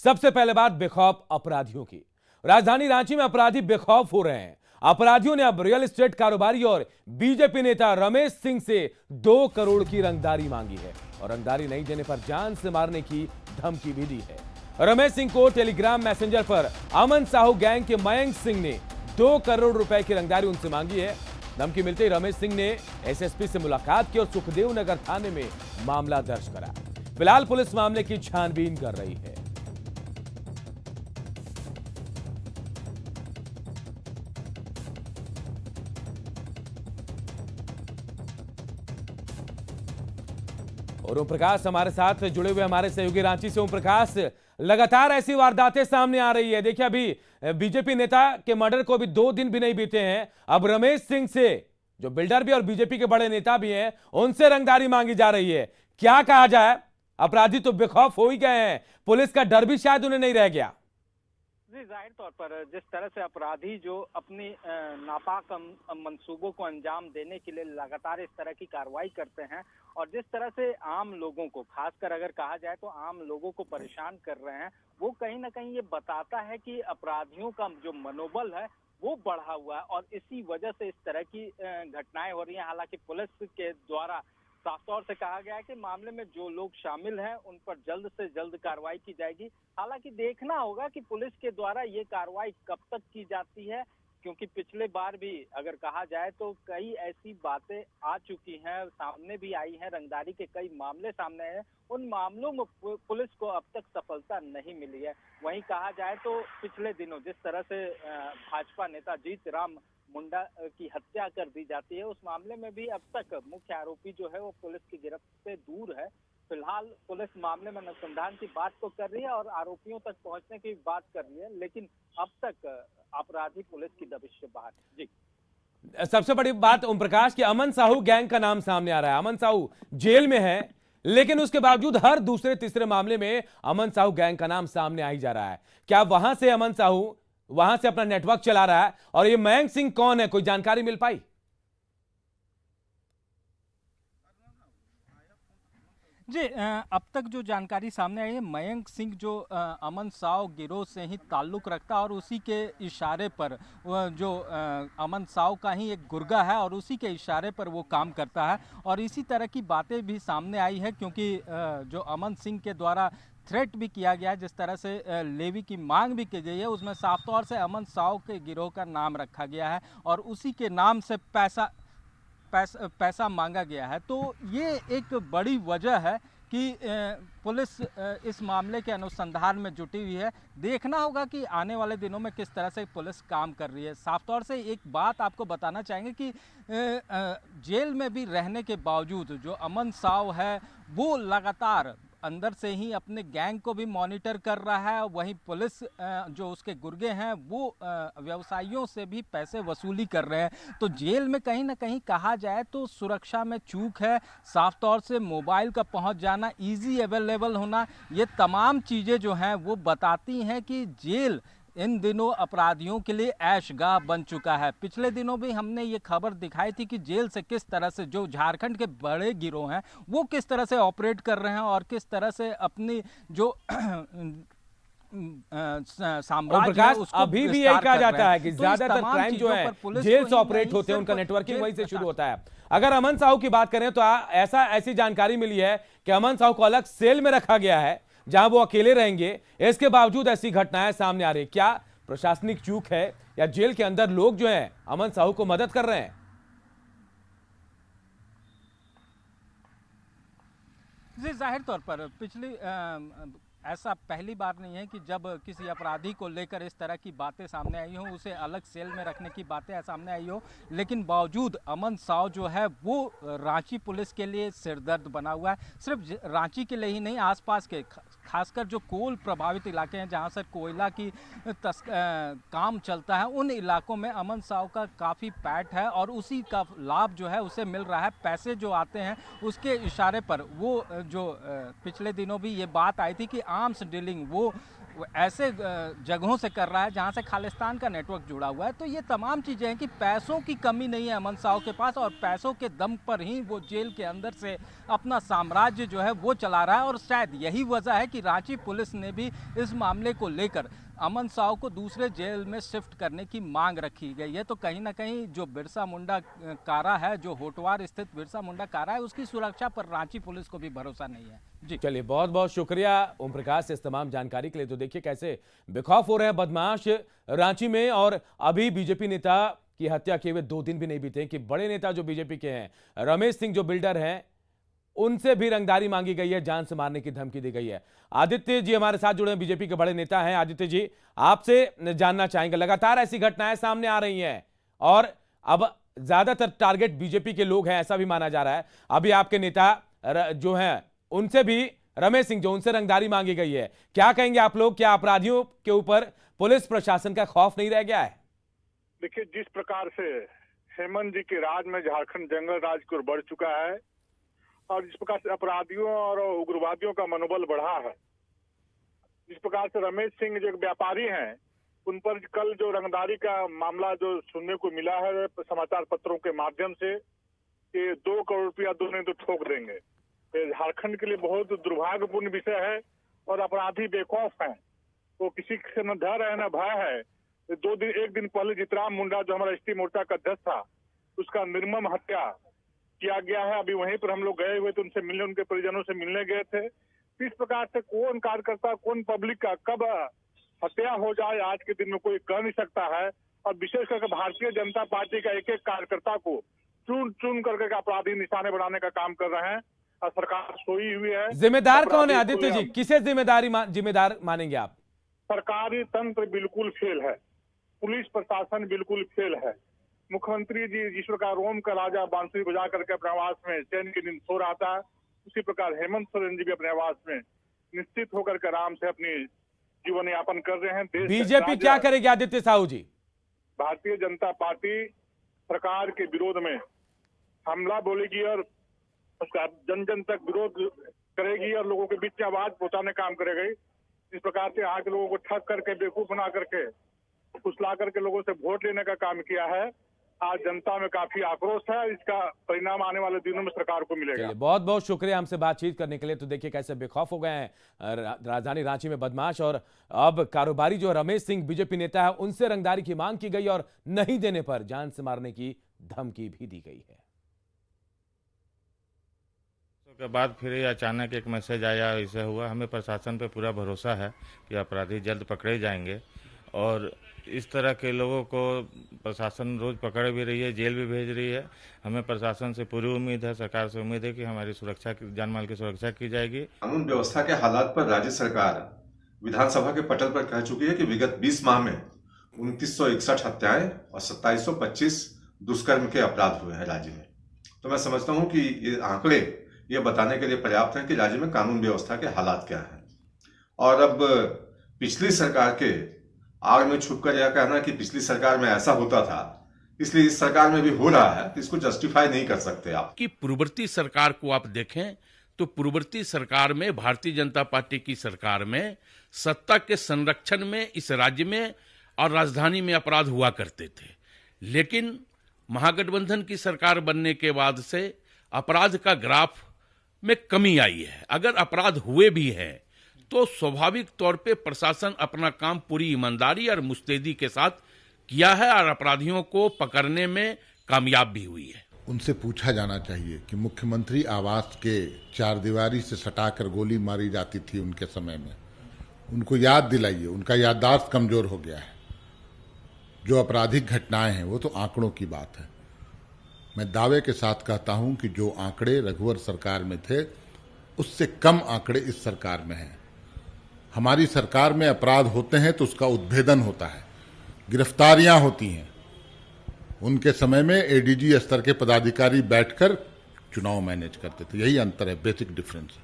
सबसे पहले बात बेखौफ अपराधियों की। राजधानी रांची में अपराधी बेखौफ हो रहे हैं। अपराधियों ने अब रियल एस्टेट कारोबारी और बीजेपी नेता रमेश सिंह से 2 करोड़ की रंगदारी मांगी है और रंगदारी नहीं देने पर जान से मारने की धमकी भी दी है। रमेश सिंह को टेलीग्राम मैसेंजर पर अमन साहू गैंग के मयंक सिंह ने 2 करोड़ रुपए की रंगदारी उनसे मांगी है। धमकी मिलते ही रमेश सिंह ने एसएसपी से मुलाकात की और सुखदेव नगर थाने में मामला दर्ज करा। फिलहाल पुलिस मामले की छानबीन कर रही है। और ओम प्रकाश हमारे साथ जुड़े हुए हमारे सहयोगी रांची से। ओम प्रकाश, लगातार ऐसी वारदातें सामने आ रही है। देखिए, अभी बीजेपी नेता के मर्डर को अभी 2 दिन भी नहीं बीते हैं, अब रमेश सिंह से, जो बिल्डर भी और बीजेपी के बड़े नेता भी हैं, उनसे रंगदारी मांगी जा रही है। क्या कहा जाए, अपराधी तो बेखौफ हो ही गए हैं, पुलिस का डर भी शायद उन्हें नहीं रह गया। जी, जाहिर तौर पर जिस तरह से अपराधी जो अपनी नापाक मंसूबों को अंजाम देने के लिए लगातार इस तरह की कार्रवाई करते हैं और जिस तरह से आम लोगों को, खासकर अगर कहा जाए तो आम लोगों को परेशान कर रहे हैं, वो कहीं ना कहीं ये बताता है कि अपराधियों का जो मनोबल है वो बढ़ा हुआ है और इसी वजह से इस तरह की घटनाएं हो रही हैं। हालांकि पुलिस के द्वारा साफ तौर से कहा गया है कि मामले में जो लोग शामिल हैं उन पर जल्द से जल्द कार्रवाई की जाएगी। हालांकि देखना होगा कि पुलिस के द्वारा ये कार्रवाई कब तक की जाती है, क्योंकि पिछले बार भी अगर कहा जाए तो कई ऐसी बातें आ चुकी हैं, सामने भी आई हैं, रंगदारी के कई मामले सामने हैं, उन मामलों में पुलिस को अब तक सफलता नहीं मिली है। वहीं कहा जाए तो पिछले दिनों जिस तरह से भाजपा नेता जीत राम मुंडा की हत्या कर दी जाती है, उस मामले में भी अब तक मुख्य आरोपी जो है वो पुलिस की गिरफ्त से दूर है। फिलहाल पुलिस मामले में अनुसंधान की बात तो कर रही है और आरोपियों तक पहुंचने की बात कर रही है, लेकिन अब तक अपराधी पुलिस की दबिश से बाहर। जी, सबसे बड़ी बात ओम प्रकाश की अमन साहू गैंग का नाम सामने आ रहा है। अमन साहू जेल में है, लेकिन उसके बावजूद हर दूसरे तीसरे मामले में अमन साहू गैंग का नाम सामने आ ही जा रहा है। क्या वहां से अमन साहू वहां से अपना नेटवर्क चला रहा है? और ये मयंक सिंह कौन है, कोई जानकारी मिल पाई? जी, अब तक जो जानकारी सामने आई है, मयंक सिंह जो अमन साव गिरोह से ही ताल्लुक़ रखता है और उसी के इशारे पर जो अमन साव का ही एक गुर्गा है और उसी के इशारे पर वो काम करता है। और इसी तरह की बातें भी सामने आई है, क्योंकि जो अमन सिंह के द्वारा थ्रेट भी किया गया है, जिस तरह से लेवी की मांग भी की गई है, उसमें साफ तौर से अमन साव के गिरोह का नाम रखा गया है और उसी के नाम से पैसा मांगा गया है। तो ये एक बड़ी वजह है कि पुलिस इस मामले के अनुसंधान में जुटी हुई है। देखना होगा कि आने वाले दिनों में किस तरह से पुलिस काम कर रही है। साफ तौर से एक बात आपको बताना चाहेंगे कि जेल में भी रहने के बावजूद जो अमन साव है वो लगातार अंदर से ही अपने गैंग को भी मॉनिटर कर रहा है। वहीं पुलिस जो उसके गुर्गे हैं वो व्यवसायियों से भी पैसे वसूली कर रहे हैं। तो जेल में कहीं ना कहीं कहा जाए तो सुरक्षा में चूक है। साफ तौर से मोबाइल का पहुंच जाना, इजी अवेलेबल होना, ये तमाम चीज़ें जो हैं वो बताती हैं कि जेल इन दिनों अपराधियों के लिए ऐशगाह बन चुका है। पिछले दिनों भी हमने ये खबर दिखाई थी कि जेल से किस तरह से जो झारखंड के बड़े गिरोह हैं वो किस तरह से ऑपरेट कर रहे हैं और किस तरह से अपनी जो साम्राज्य है उसको अभी भी यही कहा जाता है कि ज्यादातर क्राइम जो है जेल से ऑपरेट होते हैं, उनका नेटवर्किंग वहीं से शुरू होता है। अगर अमन साहू की बात करें तो ऐसी जानकारी मिली है कि अमन साहू को अलग सेल में रखा गया है जहां वो अकेले रहेंगे। इसके बावजूद ऐसी घटनाएं सामने आ रही। क्या प्रशासनिक चूक है या जेल के अंदर लोग जो हैं अमन साहू को मदद कर रहे हैं? जी, जाहिर तौर पर ऐसा पहली बार नहीं है कि जब किसी अपराधी को लेकर इस तरह की बातें सामने आई हो, उसे अलग सेल में रखने की बातें सामने आई हो, लेकिन बावजूद अमन साव जो है वो रांची पुलिस के लिए सिरदर्द बना हुआ है। सिर्फ रांची के लिए ही नहीं, आसपास के खासकर जो कोल प्रभावित इलाके हैं जहां से कोयला की काम चलता है, उन इलाकों में अमन साव का काफ़ी पैठ है और उसी का लाभ जो है उसे मिल रहा है। पैसे जो आते हैं उसके इशारे पर वो जो पिछले दिनों भी ये बात आई थी कि आर्म्स डीलिंग वो वो ऐसे जगहों से कर रहा है जहां से खालिस्तान का नेटवर्क जुड़ा हुआ है। तो ये तमाम चीज़ें हैं कि पैसों की कमी नहीं है अमन साव के पास, और पैसों के दम पर ही वो जेल के अंदर से अपना साम्राज्य जो है वो चला रहा है। और शायद यही वजह है कि रांची पुलिस ने भी इस मामले को लेकर अमन साव को दूसरे जेल में शिफ्ट करने की मांग रखी गई है। तो कहीं ना कहीं जो बिरसा मुंडा कारा है, जो होटवार स्थित बिरसा मुंडा कारा है, उसकी सुरक्षा पर रांची पुलिस को भी भरोसा नहीं है। जी चलिए, बहुत बहुत शुक्रिया ओम प्रकाश इस तमाम जानकारी के लिए। तो देखिए कैसे बेखौफ हो रहे हैं बदमाश रांची में, और अभी बीजेपी नेता की हत्या किए हुए 2 दिन भी नहीं बीते कि बड़े नेता जो बीजेपी के हैं, रमेश सिंह जो बिल्डर हैं, उनसे भी रंगदारी मांगी गई है, जान से मारने की धमकी दी गई है। आदित्य जी हमारे साथ जुड़े हैं, बीजेपी के बड़े नेता हैं। आदित्य जी, आपसे जानना चाहेंगे, लगातार ऐसी घटनाएं सामने आ रही हैं और अब ज्यादातर टारगेट बीजेपी के लोग हैं, ऐसा भी माना जा रहा है। अभी आपके नेता जो हैं उनसे भी, रमेश सिंह जो, उनसे रंगदारी मांगी गई है। क्या कहेंगे आप लोग, क्या अपराधियों के ऊपर पुलिस प्रशासन का खौफ नहीं रह गया है? देखिए, जिस प्रकार से हेमंत जी के राज में झारखंड जंगल राज की ओर बढ़ चुका है और जिस प्रकार से अपराधियों और उग्रवादियों का मनोबल बढ़ा है, जिस प्रकार से रमेश सिंह जो एक व्यापारी हैं, उन पर कल जो रंगदारी का मामला जो सुनने को मिला है समाचार पत्रों के माध्यम से, कि 2 करोड़ रुपया दोनों तो ठोक देंगे। ये झारखंड के लिए बहुत दुर्भाग्यपूर्ण विषय है और अपराधी बेखौफ हैं, तो किसी से न डर है न भय है। 1 दिन पहले जितराम मुंडा जो हमारा एसटी मोर्चा का अध्यक्ष था, उसका निर्मम हत्या किया गया है। अभी वहीं पर हम लोग गए हुए थे, उनसे मिलने, उनके परिजनों से मिलने गए थे। इस प्रकार से कौन कार्यकर्ता, कौन पब्लिक का कब हत्या हो जाए आज के दिन में कोई कह नहीं सकता है। और विशेष करके भारतीय जनता पार्टी का एक एक कार्यकर्ता को चुन चुन करके अपराधी निशाने बनाने का काम कर रहे हैं और सरकार सोई हुई है। जिम्मेदार कौन है आदित्य जी, किसे जिम्मेदार मानेंगे आप? सरकारी तंत्र बिल्कुल फेल है, पुलिस प्रशासन बिल्कुल फेल है। मुख्यमंत्री जी जिस प्रकार रोम का राजा बांसुरी बजा करके अपने आवास में चैन की नींद सो रहा था, उसी प्रकार हेमंत सोरेन जी भी अपने आवास में निश्चित होकर के आराम से अपनी जीवन यापन कर रहे हैं। बीजेपी क्या करेगी आदित्य साहू जी? भारतीय जनता पार्टी सरकार के विरोध में हमला बोलेगी और उसका जन जन तक विरोध करेगी और लोगों के बीच में आवाज पहुंचाने का काम करेगी। इस प्रकार से यहाँ के लोगों को ठग करके, बेवकूफ बना करके, फुसला करके लोगों से वोट लेने का काम किया है। आज जनता में काफी आक्रोश है, इसका परिणाम आने वाले दिनों में सरकार को मिलेगा। बहुत बहुत शुक्रिया हमसे बातचीत करने के लिए। तो देखिए कैसे बेखौफ हो गए हैं राजधानी रांची में बदमाश, और अब कारोबारी जो रमेश सिंह बीजेपी नेता है, उनसे रंगदारी की मांग की गई और नहीं देने पर जान से मारने की धमकी भी दी गई है। के बाद फिर ये अचानक एक मैसेज आया, ऐसा हुआ। हमें प्रशासन पे पूरा भरोसा है कि अपराधी जल्द पकड़े जाएंगे, और इस तरह के लोगों को प्रशासन रोज पकड़ भी रही है, जेल भी भेज रही है। हमें प्रशासन से पूरी उम्मीद है, सरकार से उम्मीद है कि हमारी सुरक्षा, जान माल की सुरक्षा की जाएगी। कानून व्यवस्था के हालात पर राज्य सरकार विधानसभा के पटल पर कह चुकी है कि विगत 20 माह में 2961 हत्याएं और 2725 दुष्कर्म के अपराध हुए हैं राज्य में। तो मैं समझता हूं कि ये आंकड़े ये बताने के लिए पर्याप्त है कि राज्य में कानून व्यवस्था के हालात क्या हैं। और अब पिछली सरकार के आग में छुपकर यह कहना कि पिछली सरकार में ऐसा होता था, इसलिए इस सरकार में भी हो रहा है, तो इसको जस्टिफाई नहीं कर सकते आप। कि पूर्ववर्ती सरकार को आप देखें तो पूर्ववर्ती सरकार में, भारतीय जनता पार्टी की सरकार में, सत्ता के संरक्षण में इस राज्य में और राजधानी में अपराध हुआ करते थे। लेकिन महागठबंधन की सरकार बनने के बाद से अपराध का ग्राफ में कमी आई है। अगर अपराध हुए भी हैं तो स्वाभाविक तौर पे प्रशासन अपना काम पूरी ईमानदारी और मुस्तैदी के साथ किया है और अपराधियों को पकड़ने में कामयाब भी हुई है। उनसे पूछा जाना चाहिए कि मुख्यमंत्री आवास के चारदीवारी से सटाकर गोली मारी जाती थी उनके समय में, उनको याद दिलाइए। उनका याददाश्त कमजोर हो गया है। जो आपराधिक घटनाएं हैं वो तो आंकड़ों की बात है। मैं दावे के साथ कहता हूं कि जो आंकड़े रघुवर सरकार में थे उससे कम आंकड़े इस सरकार में हैं। हमारी सरकार में अपराध होते हैं तो उसका उद्भेदन होता है, गिरफ्तारियां होती हैं। उनके समय में एडीजी स्तर के पदाधिकारी बैठकर चुनाव मैनेज करते थे। यही अंतर है, बेसिक डिफरेंस।